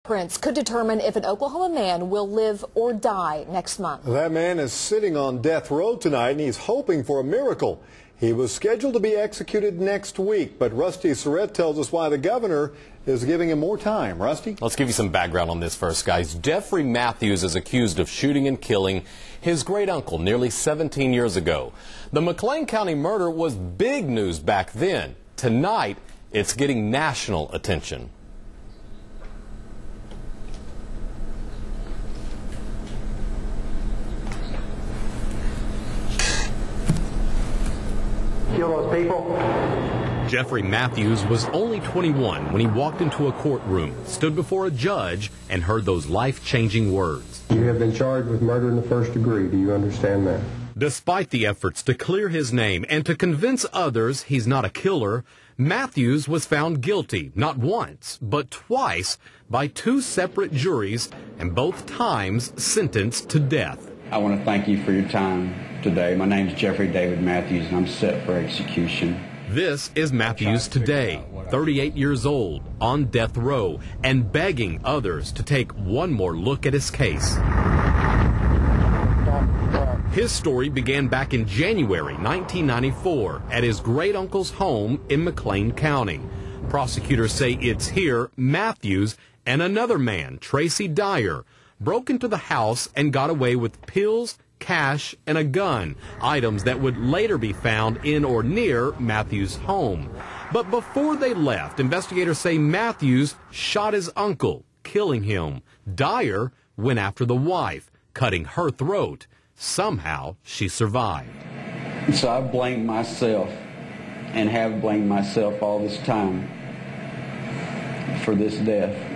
Prints could determine if an Oklahoma man will live or die next month. That man is sitting on death row tonight, and he's hoping for a miracle. He was scheduled to be executed next week, but Rusty Surratt tells us why the governor is giving him more time. Rusty? Let's give you some background on this first, guys. Jeffrey Matthews is accused of shooting and killing his great uncle nearly 17 years ago. The McLean County murder was big news back then. Tonight, it's getting national attention. Kill those people. Jeffrey Matthews was only 21 when he walked into a courtroom, stood before a judge, and heard those life-changing words. You have been charged with murder in the first degree. Do you understand that? Despite the efforts to clear his name and to convince others he's not a killer, Matthews was found guilty not once, but twice by two separate juries, and both times sentenced to death. I want to thank you for your time today. My name is Jeffrey David Matthews, and I'm set for execution. This is Matthews today, 38 years old, on death row, and begging others to take one more look at his case. His story began back in January 1994 at his great-uncle's home in McLean County. Prosecutors say it's here Matthews and another man, Tracy Dyer, broke into the house and got away with pills, cash, and a gun, items that would later be found in or near Matthews' home. But before they left, investigators say Matthews shot his uncle, killing him. Dyer went after the wife, cutting her throat. Somehow, she survived. So I blamed myself and have blamed myself all this time for this death.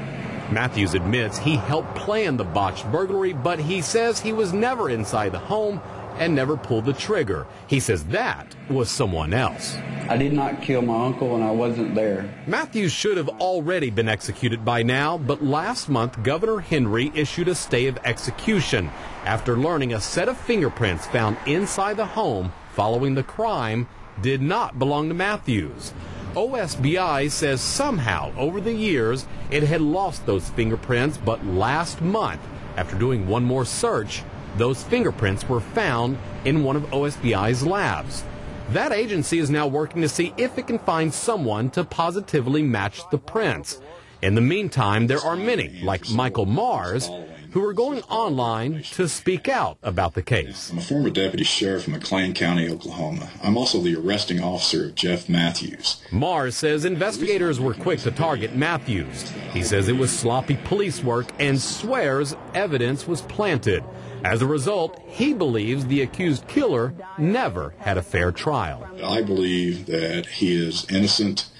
Matthews admits he helped plan the botched burglary, but he says he was never inside the home and never pulled the trigger. He says that was someone else. I did not kill my uncle, and I wasn't there. Matthews should have already been executed by now, but last month Governor Henry issued a stay of execution after learning a set of fingerprints found inside the home following the crime did not belong to Matthews. OSBI says somehow over the years it had lost those fingerprints, but last month, after doing one more search, those fingerprints were found in one of OSBI's labs. That agency is now working to see if it can find someone to positively match the prints. In the meantime, there are many, like Michael Mars, who are going online to speak out about the case. I'm a former deputy sheriff in McLean County, Oklahoma. I'm also the arresting officer of Jeff Matthews. Mars says investigators were quick to target Matthews. He says it was sloppy police work and swears evidence was planted. As a result, he believes the accused killer never had a fair trial. I believe that he is innocent,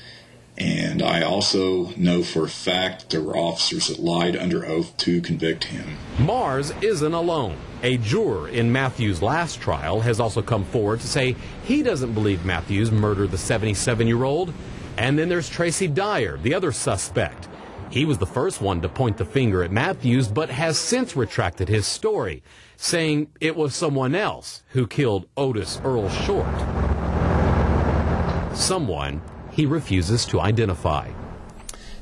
and I also know for a fact there were officers that lied under oath to convict him. Mars isn't alone. A juror in Matthews' last trial has also come forward to say he doesn't believe Matthews murdered the 77-year-old. And then there's Tracy Dyer, the other suspect. He was the first one to point the finger at Matthews, but has since retracted his story, saying it was someone else who killed Otis Earl Short. Someone he refuses to identify.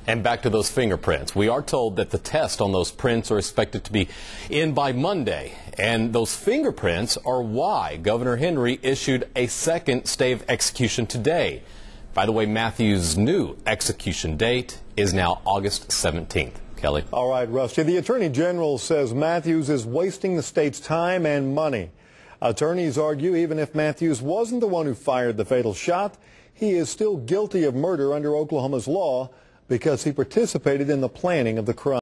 And back to those fingerprints. We are told that the tests on those prints are expected to be in by Monday. And those fingerprints are why Governor Henry issued a second stay of execution today. By the way, Matthews' new execution date is now August 17th. Kelly. All right, Rusty. The Attorney General says Matthews is wasting the state's time and money. Attorneys argue even if Matthews wasn't the one who fired the fatal shot, he is still guilty of murder under Oklahoma's law because he participated in the planning of the crime.